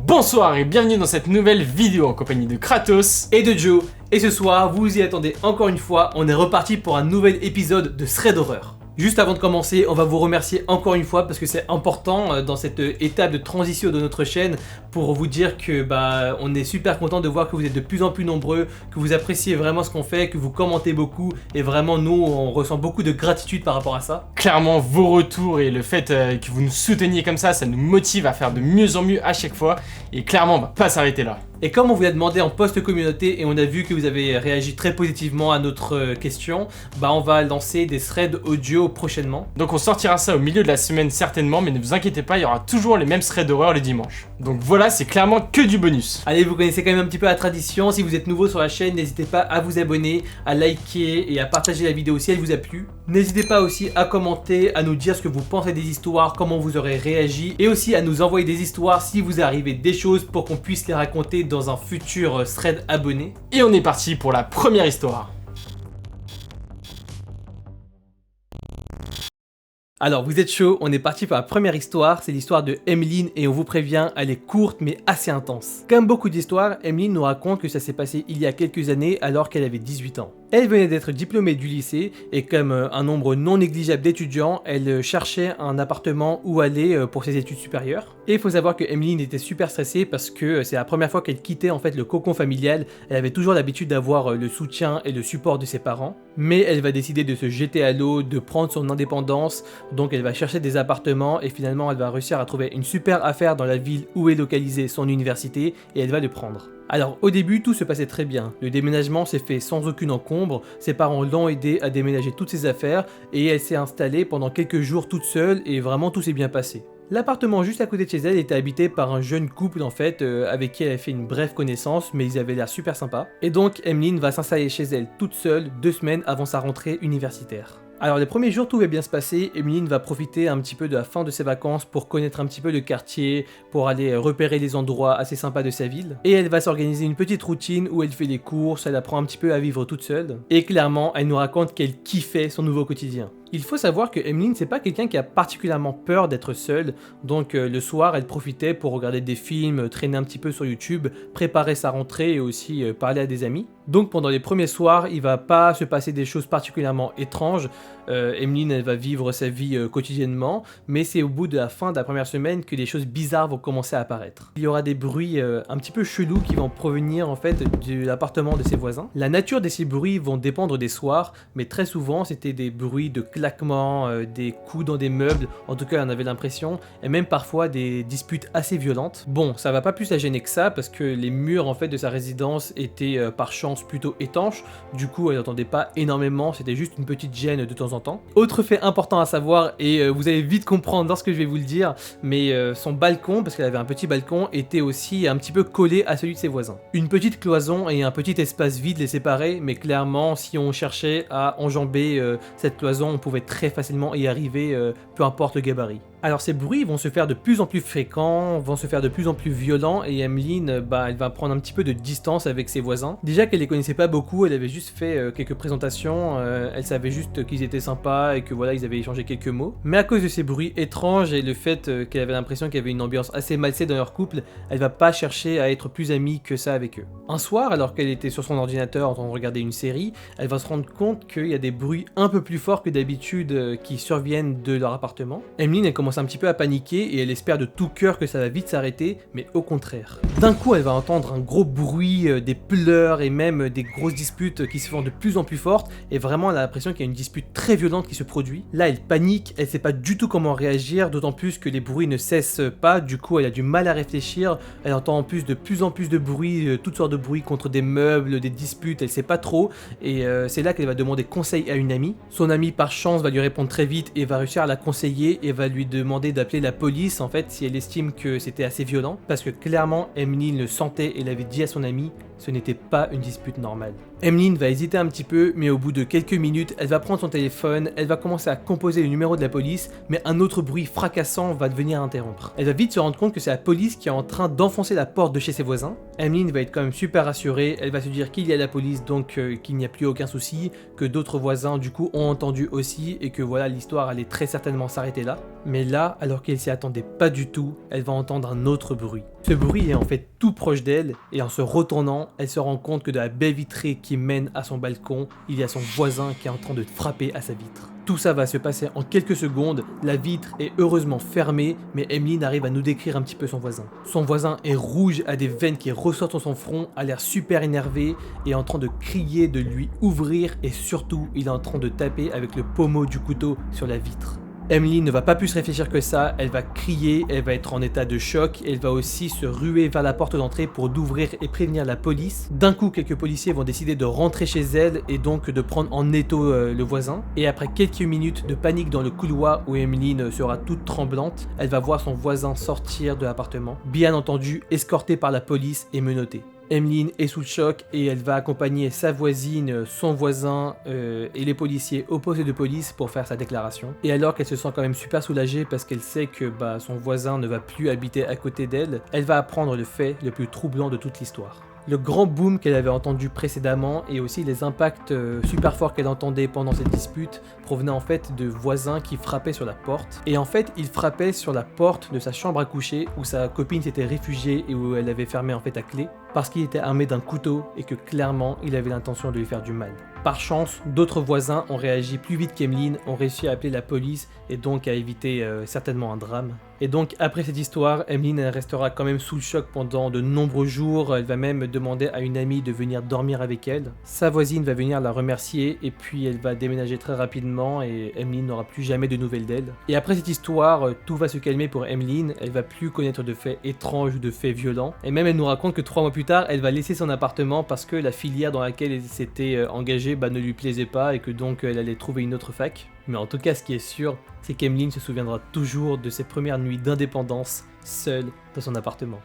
Bonsoir et bienvenue dans cette nouvelle vidéo en compagnie de Kratos et de Joe. Et ce soir, vous vous y attendez encore une fois, on est reparti pour un nouvel épisode de Thread Horror. Juste avant de commencer, on va vous remercier encore une fois parce que c'est important dans cette étape de transition de notre chaîne pour vous dire que on est super content de voir que vous êtes de plus en plus nombreux, que vous appréciez vraiment ce qu'on fait, que vous commentez beaucoup et vraiment nous on ressent beaucoup de gratitude par rapport à ça. Clairement vos retours et le fait que vous nous souteniez comme ça nous motive à faire de mieux en mieux à chaque fois et clairement on va pas s'arrêter là. Et comme on vous l'a demandé en post communauté et on a vu que vous avez réagi très positivement à notre question, on va lancer des threads audio prochainement. Donc on sortira ça au milieu de la semaine certainement, mais ne vous inquiétez pas, il y aura toujours les mêmes threads d'horreur le dimanche. Donc voilà, c'est clairement que du bonus. Allez, vous connaissez quand même un petit peu la tradition, si vous êtes nouveau sur la chaîne, n'hésitez pas à vous abonner, à liker et à partager la vidéo si elle vous a plu. N'hésitez pas aussi à commenter, à nous dire ce que vous pensez des histoires, comment vous aurez réagi, et aussi à nous envoyer des histoires si vous arrivez des choses pour qu'on puisse les raconter dans un futur thread abonné. Et on est parti pour la première histoire. Alors vous êtes chaud, on est parti pour la première histoire, c'est l'histoire de Emeline et on vous prévient, elle est courte mais assez intense. Comme beaucoup d'histoires, Emeline nous raconte que ça s'est passé il y a quelques années alors qu'elle avait 18 ans. Elle venait d'être diplômée du lycée et comme un nombre non négligeable d'étudiants, elle cherchait un appartement où aller pour ses études supérieures. Et il faut savoir que Emeline était super stressée parce que c'est la première fois qu'elle quittait en fait le cocon familial. Elle avait toujours l'habitude d'avoir le soutien et le support de ses parents. Mais elle va décider de se jeter à l'eau, de prendre son indépendance. Donc elle va chercher des appartements et finalement elle va réussir à trouver une super affaire dans la ville où est localisée son université et elle va le prendre. Alors au début tout se passait très bien, le déménagement s'est fait sans aucune encombre, ses parents l'ont aidé à déménager toutes ses affaires et elle s'est installée pendant quelques jours toute seule et vraiment tout s'est bien passé. L'appartement juste à côté de chez elle était habité par un jeune couple en fait avec qui elle a fait une brève connaissance mais ils avaient l'air super sympas. Et donc Emeline va s'installer chez elle toute seule 2 semaines avant sa rentrée universitaire. Alors les premiers jours tout va bien se passer, Emeline va profiter un petit peu de la fin de ses vacances pour connaître un petit peu le quartier, pour aller repérer les endroits assez sympas de sa ville. Et elle va s'organiser une petite routine où elle fait les courses, elle apprend un petit peu à vivre toute seule. Et clairement, elle nous raconte qu'elle kiffait son nouveau quotidien. Il faut savoir que Emeline c'est pas quelqu'un qui a particulièrement peur d'être seule, donc le soir elle profitait pour regarder des films, traîner un petit peu sur YouTube, préparer sa rentrée et aussi parler à des amis. Donc pendant les premiers soirs il va pas se passer des choses particulièrement étranges, Emeline elle va vivre sa vie quotidiennement, mais c'est au bout de la fin de la première semaine que les choses bizarres vont commencer à apparaître. Il y aura des bruits un petit peu chelous qui vont provenir en fait de l'appartement de ses voisins. La nature de ces bruits vont dépendre des soirs, mais très souvent c'était des bruits de claquements, des coups dans des meubles, en tout cas on avait l'impression, et même parfois des disputes assez violentes. Bon, ça va pas plus la gêner que ça, parce que les murs en fait de sa résidence étaient par chance plutôt étanches, du coup elle n'entendait pas énormément, c'était juste une petite gêne de temps en temps. Autre fait important à savoir, et vous allez vite comprendre lorsque je vais vous le dire, mais son balcon, parce qu'elle avait un petit balcon, était aussi un petit peu collé à celui de ses voisins. Une petite cloison et un petit espace vide les séparaient, mais clairement si on cherchait à enjamber cette cloison, on pouvait très facilement y arriver, peu importe le gabarit. Alors ces bruits vont se faire de plus en plus fréquents, vont se faire de plus en plus violents et Emeline, elle va prendre un petit peu de distance avec ses voisins. Déjà qu'elle les connaissait pas beaucoup, elle avait juste fait quelques présentations, elle savait juste qu'ils étaient sympas et que voilà, ils avaient échangé quelques mots. Mais à cause de ces bruits étranges et le fait qu'elle avait l'impression qu'il y avait une ambiance assez malsaine dans leur couple, elle va pas chercher à être plus amie que ça avec eux. Un soir, alors qu'elle était sur son ordinateur en train de regarder une série, elle va se rendre compte qu'il y a des bruits un peu plus forts que d'habitude qui surviennent de leur appartement. Emeline, elle commence un petit peu à paniquer et elle espère de tout cœur que ça va vite s'arrêter, mais au contraire. D'un coup, elle va entendre un gros bruit, des pleurs et même des grosses disputes qui se font de plus en plus fortes et vraiment elle a l'impression qu'il y a une dispute très violente qui se produit. Là, elle panique, elle sait pas du tout comment réagir, d'autant plus que les bruits ne cessent pas, du coup elle a du mal à réfléchir, elle entend en plus en plus de bruits, toutes sortes de bruits contre des meubles, des disputes, elle sait pas trop et c'est là qu'elle va demander conseil à une amie. Son amie par chance va lui répondre très vite et va réussir à la conseiller et va lui demander d'appeler la police en fait si elle estime que c'était assez violent, parce que clairement Emeline le sentait et l'avait dit à son ami, ce n'était pas une dispute normale. Emeline va hésiter un petit peu, mais au bout de quelques minutes, elle va prendre son téléphone, elle va commencer à composer le numéro de la police, mais un autre bruit fracassant va venir interrompre. Elle va vite se rendre compte que c'est la police qui est en train d'enfoncer la porte de chez ses voisins. Emeline va être quand même super rassurée, elle va se dire qu'il y a la police, donc qu'il n'y a plus aucun souci, que d'autres voisins du coup ont entendu aussi, et que voilà, l'histoire allait très certainement s'arrêter là. Mais là, alors qu'elle s'y attendait pas du tout, elle va entendre un autre bruit. Ce bruit est en fait tout proche d'elle et en se retournant, elle se rend compte que de la baie vitrée qui mène à son balcon, il y a son voisin qui est en train de frapper à sa vitre. Tout ça va se passer en quelques secondes, la vitre est heureusement fermée, mais Emmeline arrive à nous décrire un petit peu son voisin. Son voisin est rouge, a des veines qui ressortent sur son front, a l'air super énervé et est en train de crier de lui ouvrir et surtout il est en train de taper avec le pommeau du couteau sur la vitre. Emmeline ne va pas plus réfléchir que ça, elle va crier, elle va être en état de choc, elle va aussi se ruer vers la porte d'entrée pour d'ouvrir et prévenir la police. D'un coup, quelques policiers vont décider de rentrer chez elle et donc de prendre en étau le voisin. Et après quelques minutes de panique dans le couloir où Emmeline sera toute tremblante, elle va voir son voisin sortir de l'appartement, bien entendu escorté par la police et menotté. Emmeline est sous le choc et elle va accompagner sa voisine, son voisin et les policiers au poste de police pour faire sa déclaration. Et alors qu'elle se sent quand même super soulagée parce qu'elle sait que son voisin ne va plus habiter à côté d'elle, elle va apprendre le fait le plus troublant de toute l'histoire. Le grand boom qu'elle avait entendu précédemment et aussi les impacts super forts qu'elle entendait pendant cette dispute provenaient en fait de voisins qui frappaient sur la porte. Et en fait, ils frappaient sur la porte de sa chambre à coucher où sa copine s'était réfugiée et où elle avait fermé en fait à clé parce qu'il était armé d'un couteau et que clairement il avait l'intention de lui faire du mal. Par chance, d'autres voisins ont réagi plus vite qu'Emmeline, ont réussi à appeler la police et donc à éviter certainement un drame. Et donc après cette histoire, Emmeline elle restera quand même sous le choc pendant de nombreux jours, elle va même demander à une amie de venir dormir avec elle. Sa voisine va venir la remercier et puis elle va déménager très rapidement et Emmeline n'aura plus jamais de nouvelles d'elle. Et après cette histoire, tout va se calmer pour Emmeline, elle va plus connaître de faits étranges ou de faits violents. Et même elle nous raconte que 3 mois plus tard, elle va laisser son appartement parce que la filière dans laquelle elle s'était engagée ne lui plaisait pas et que donc elle allait trouver une autre fac. Mais en tout cas, ce qui est sûr, c'est qu'Emmeline se souviendra toujours de ses premières nuits d'indépendance, seule dans son appartement.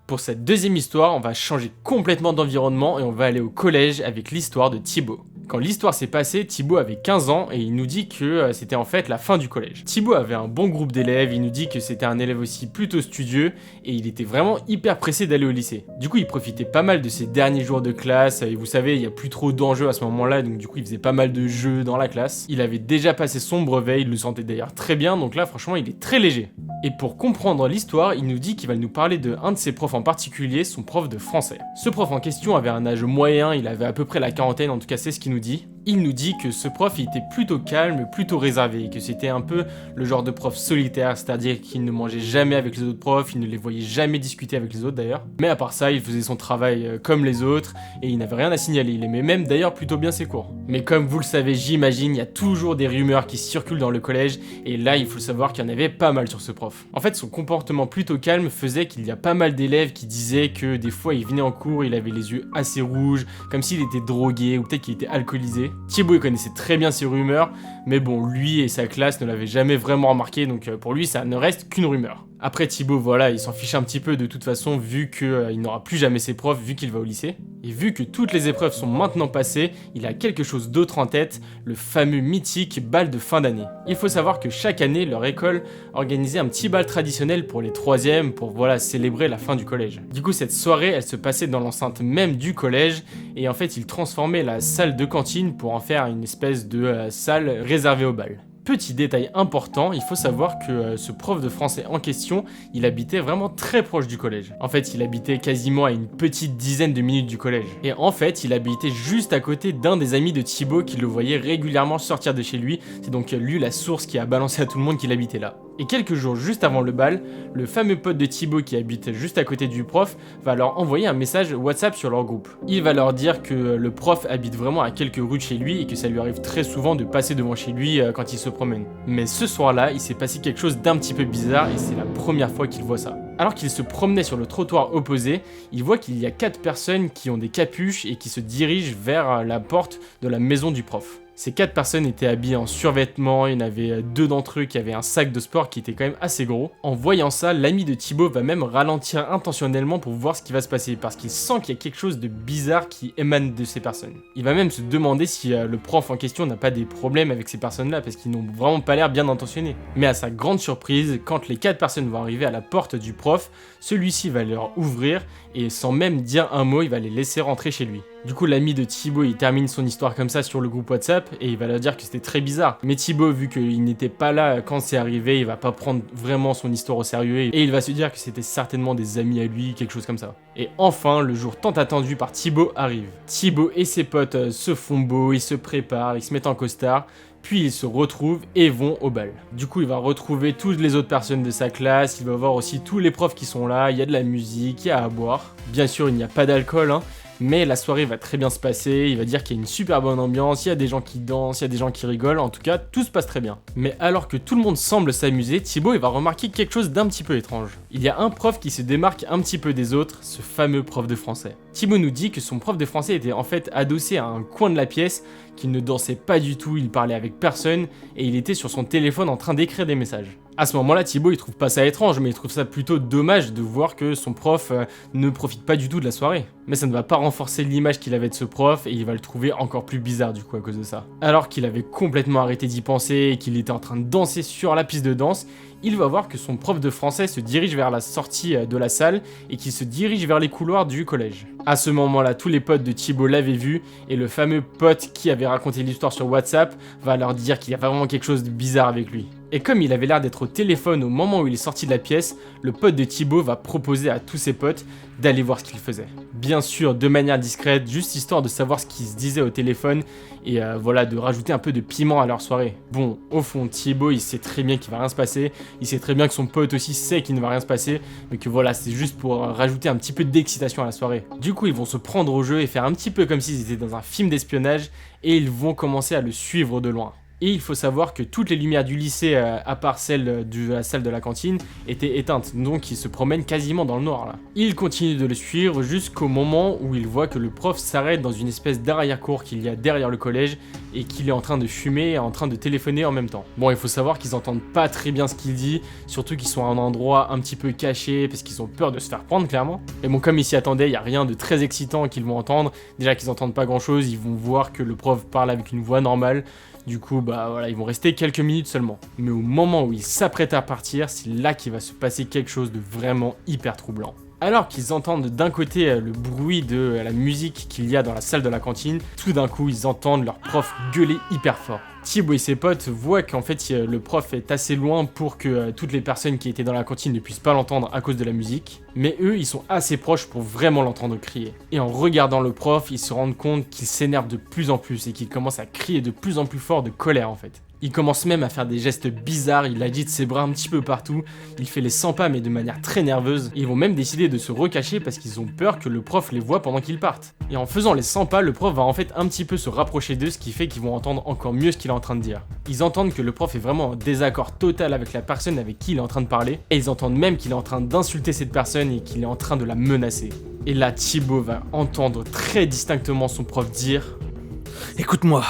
Pour cette deuxième histoire, on va changer complètement d'environnement et on va aller au collège avec l'histoire de Thibaut. Quand l'histoire s'est passée, Thibaut avait 15 ans et il nous dit que c'était en fait la fin du collège. Thibaut avait un bon groupe d'élèves, il nous dit que c'était un élève aussi plutôt studieux et il était vraiment hyper pressé d'aller au lycée. Du coup, il profitait pas mal de ses derniers jours de classe et vous savez, il n'y a plus trop d'enjeux à ce moment-là, donc du coup, il faisait pas mal de jeux dans la classe. Il avait déjà passé son brevet, il le sentait d'ailleurs très bien, donc là, franchement, il est très léger. Et pour comprendre l'histoire, il nous dit qu'il va nous parler de un de ses profs en particulier, son prof de français. Ce prof en question avait un âge moyen, il avait à peu près la quarantaine, en tout cas c'est ce qu'il nous dit. Il nous dit que ce prof il était plutôt calme, plutôt réservé, que c'était un peu le genre de prof solitaire, c'est-à-dire qu'il ne mangeait jamais avec les autres profs, il ne les voyait jamais discuter avec les autres d'ailleurs. Mais à part ça, il faisait son travail comme les autres et il n'avait rien à signaler, il aimait même d'ailleurs plutôt bien ses cours. Mais comme vous le savez, j'imagine, il y a toujours des rumeurs qui circulent dans le collège et là il faut savoir qu'il y en avait pas mal sur ce prof. En fait, son comportement plutôt calme faisait qu'il y a pas mal d'élèves qui disaient que des fois il venait en cours, il avait les yeux assez rouges, comme s'il était drogué ou peut-être qu'il était alcoolisé. Thibaut il connaissait très bien ces rumeurs, mais bon, lui et sa classe ne l'avaient jamais vraiment remarqué, donc pour lui ça ne reste qu'une rumeur. Après Thibaut, voilà, il s'en fiche un petit peu de toute façon, vu qu'il n'aura plus jamais ses profs, vu qu'il va au lycée. Et vu que toutes les épreuves sont maintenant passées, il a quelque chose d'autre en tête, le fameux mythique bal de fin d'année. Il faut savoir que chaque année, leur école organisait un petit bal traditionnel pour les 3e, pour voilà, célébrer la fin du collège. Du coup, cette soirée, elle se passait dans l'enceinte même du collège, et en fait, ils transformaient la salle de cantine pour en faire une espèce de salle réservée au bal. Petit détail important, il faut savoir que ce prof de français en question, il habitait vraiment très proche du collège. En fait, il habitait quasiment à une petite dizaine de minutes du collège. Et en fait, il habitait juste à côté d'un des amis de Thibaut qui le voyait régulièrement sortir de chez lui. C'est donc lui la source qui a balancé à tout le monde qu'il habitait là. Et quelques jours juste avant le bal, le fameux pote de Thibaut qui habite juste à côté du prof va leur envoyer un message WhatsApp sur leur groupe. Il va leur dire que le prof habite vraiment à quelques rues de chez lui et que ça lui arrive très souvent de passer devant chez lui quand il se promène. Mais ce soir-là, il s'est passé quelque chose d'un petit peu bizarre et c'est la première fois qu'il voit ça. Alors qu'il se promenait sur le trottoir opposé, il voit qu'il y a 4 personnes qui ont des capuches et qui se dirigent vers la porte de la maison du prof. Ces 4 personnes étaient habillées en survêtement, il y en avait 2 d'entre eux qui avaient un sac de sport qui était quand même assez gros. En voyant ça, l'ami de Thibaut va même ralentir intentionnellement pour voir ce qui va se passer, parce qu'il sent qu'il y a quelque chose de bizarre qui émane de ces personnes. Il va même se demander si le prof en question n'a pas des problèmes avec ces personnes-là, parce qu'ils n'ont vraiment pas l'air bien intentionnés. Mais à sa grande surprise, quand les 4 personnes vont arriver à la porte du prof, celui-ci va leur ouvrir, et sans même dire un mot, il va les laisser rentrer chez lui. Du coup, l'ami de Thibaut, il termine son histoire comme ça sur le groupe WhatsApp et il va leur dire que c'était très bizarre. Mais Thibaut, vu qu'il n'était pas là quand c'est arrivé, il va pas prendre vraiment son histoire au sérieux et il va se dire que c'était certainement des amis à lui, quelque chose comme ça. Et enfin, le jour tant attendu par Thibaut arrive. Thibaut et ses potes se font beaux, ils se préparent, ils se mettent en costard. Puis ils se retrouvent et vont au bal. Du coup, il va retrouver toutes les autres personnes de sa classe, il va voir aussi tous les profs qui sont là, il y a de la musique, il y a à boire. Bien sûr, il n'y a pas d'alcool, mais la soirée va très bien se passer, il va dire qu'il y a une super bonne ambiance, il y a des gens qui dansent, il y a des gens qui rigolent, en tout cas, tout se passe très bien. Mais alors que tout le monde semble s'amuser, Thibaut il va remarquer quelque chose d'un petit peu étrange. Il y a un prof qui se démarque un petit peu des autres, ce fameux prof de français. Thibaut nous dit que son prof de français était en fait adossé à un coin de la pièce, qu'il ne dansait pas du tout, il parlait avec personne, et il était sur son téléphone en train d'écrire des messages. À ce moment-là, Thibaut il trouve pas ça étrange, mais il trouve ça plutôt dommage de voir que son prof ne profite pas du tout de la soirée. Mais ça ne va pas renforcer l'image qu'il avait de ce prof et il va le trouver encore plus bizarre du coup à cause de ça. Alors qu'il avait complètement arrêté d'y penser et qu'il était en train de danser sur la piste de danse, il va voir que son prof de français se dirige vers la sortie de la salle et qu'il se dirige vers les couloirs du collège. À ce moment-là, tous les potes de Thibaut l'avaient vu et le fameux pote qui avait raconté l'histoire sur WhatsApp va leur dire qu'il y a vraiment quelque chose de bizarre avec lui. Et comme il avait l'air d'être au téléphone au moment où il est sorti de la pièce, le pote de Thibaut va proposer à tous ses potes d'aller voir ce qu'il faisait. Bien sûr, de manière discrète, juste histoire de savoir ce qu'ils se disaient au téléphone et voilà, de rajouter un peu de piment à leur soirée. Bon, au fond, Thibaut, il sait très bien qu'il va rien se passer, il sait très bien que son pote aussi sait qu'il ne va rien se passer, mais que voilà, c'est juste pour rajouter un petit peu d'excitation à la soirée. Du coup, ils vont se prendre au jeu et faire un petit peu comme s'ils étaient dans un film d'espionnage et ils vont commencer à le suivre de loin. Et il faut savoir que toutes les lumières du lycée, à part celle de la salle de la cantine, étaient éteintes, donc ils se promènent quasiment dans le noir là. Il continue de le suivre jusqu'au moment où il voit que le prof s'arrête dans une espèce d'arrière-cour qu'il y a derrière le collège et qu'il est en train de fumer et en train de téléphoner en même temps. Bon, il faut savoir qu'ils entendent pas très bien ce qu'il dit, surtout qu'ils sont à un endroit un petit peu caché parce qu'ils ont peur de se faire prendre clairement. Et bon, comme ils s'y attendaient, il y a rien de très excitant qu'ils vont entendre. Déjà qu'ils entendent pas grand chose, ils vont voir que le prof parle avec une voix normale. Du coup, bah voilà, ils vont rester quelques minutes seulement. Mais au moment où ils s'apprêtent à partir, c'est là qu'il va se passer quelque chose de vraiment hyper troublant. Alors qu'ils entendent d'un côté le bruit de la musique qu'il y a dans la salle de la cantine, tout d'un coup ils entendent leur prof gueuler hyper fort. Thibaut et ses potes voient qu'en fait le prof est assez loin pour que toutes les personnes qui étaient dans la cantine ne puissent pas l'entendre à cause de la musique, mais eux ils sont assez proches pour vraiment l'entendre crier. Et en regardant le prof, ils se rendent compte qu'il s'énerve de plus en plus et qu'il commence à crier de plus en plus fort de colère en fait. Il commence même à faire des gestes bizarres, il agite ses bras un petit peu partout, il fait les 100 pas mais de manière très nerveuse, et ils vont même décider de se recacher parce qu'ils ont peur que le prof les voie pendant qu'ils partent. Et en faisant les 100 pas, le prof va en fait un petit peu se rapprocher d'eux, ce qui fait qu'ils vont entendre encore mieux ce qu'il est en train de dire. Ils entendent que le prof est vraiment en désaccord total avec la personne avec qui il est en train de parler, et ils entendent même qu'il est en train d'insulter cette personne et qu'il est en train de la menacer. Et là, Thibaut va entendre très distinctement son prof dire « Écoute-moi,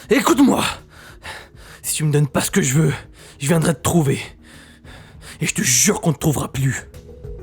écoute-moi. Si tu me donnes pas ce que je veux, je viendrai te trouver. Et je te jure qu'on te trouvera plus. »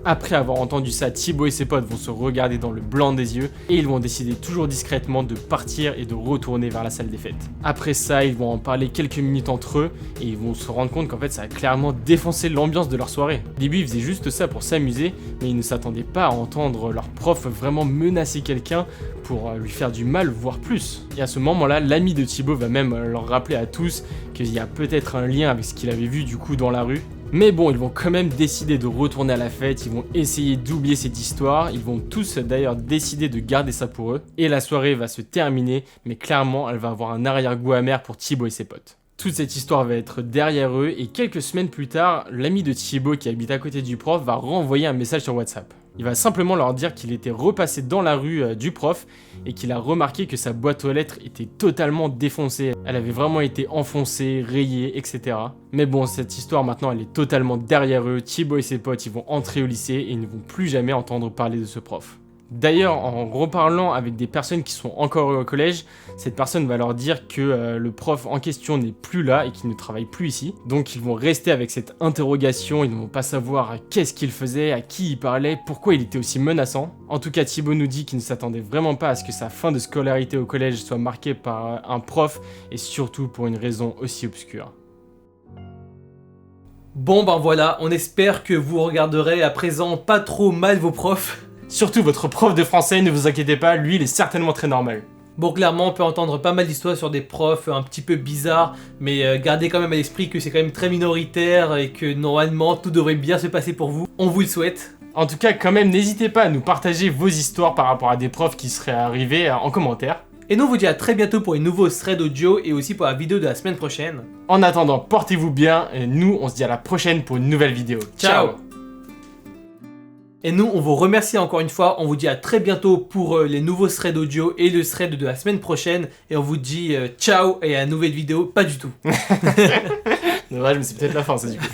Après avoir entendu ça, Thibaut et ses potes vont se regarder dans le blanc des yeux et ils vont décider toujours discrètement de partir et de retourner vers la salle des fêtes. Après ça, ils vont en parler quelques minutes entre eux et ils vont se rendre compte qu'en fait ça a clairement défoncé l'ambiance de leur soirée. Au début, ils faisaient juste ça pour s'amuser, mais ils ne s'attendaient pas à entendre leur prof vraiment menacer quelqu'un pour lui faire du mal, voire plus. Et à ce moment-là, l'ami de Thibaut va même leur rappeler à tous qu'il y a peut-être un lien avec ce qu'il avait vu du coup dans la rue. Mais bon, ils vont quand même décider de retourner à la fête, ils vont essayer d'oublier cette histoire, ils vont tous d'ailleurs décider de garder ça pour eux, et la soirée va se terminer, mais clairement elle va avoir un arrière-goût amer pour Thibaut et ses potes. Toute cette histoire va être derrière eux, et quelques semaines plus tard, l'ami de Thibaut qui habite à côté du prof va renvoyer un message sur WhatsApp. Il va simplement leur dire qu'il était repassé dans la rue du prof et qu'il a remarqué que sa boîte aux lettres était totalement défoncée. Elle avait vraiment été enfoncée, rayée, etc. Mais bon, cette histoire maintenant elle est totalement derrière eux. Thibaut et ses potes ils vont entrer au lycée et ils ne vont plus jamais entendre parler de ce prof. D'ailleurs, en reparlant avec des personnes qui sont encore au collège, cette personne va leur dire que le prof en question n'est plus là et qu'il ne travaille plus ici. Donc ils vont rester avec cette interrogation, ils ne vont pas savoir qu'est-ce qu'il faisait, à qui il parlait, pourquoi il était aussi menaçant. En tout cas, Thibaut nous dit qu'il ne s'attendait vraiment pas à ce que sa fin de scolarité au collège soit marquée par un prof et surtout pour une raison aussi obscure. Bon ben voilà, on espère que vous regarderez à présent pas trop mal vos profs. Surtout votre prof de français, ne vous inquiétez pas, lui il est certainement très normal. Bon, clairement, on peut entendre pas mal d'histoires sur des profs un petit peu bizarres, mais gardez quand même à l'esprit que c'est quand même très minoritaire et que normalement tout devrait bien se passer pour vous. On vous le souhaite. En tout cas, quand même, n'hésitez pas à nous partager vos histoires par rapport à des profs qui seraient arrivés en commentaire. Et nous on vous dit à très bientôt pour une nouveau thread audio et aussi pour la vidéo de la semaine prochaine. En attendant, portez-vous bien et nous, on se dit à la prochaine pour une nouvelle vidéo. Ciao. Et nous, on vous remercie encore une fois. On vous dit à très bientôt pour les nouveaux threads audio et le thread de la semaine prochaine. Et on vous dit ciao et à une nouvelle vidéo. Pas du tout. Dommage, mais c'est peut-être la fin, ça du coup.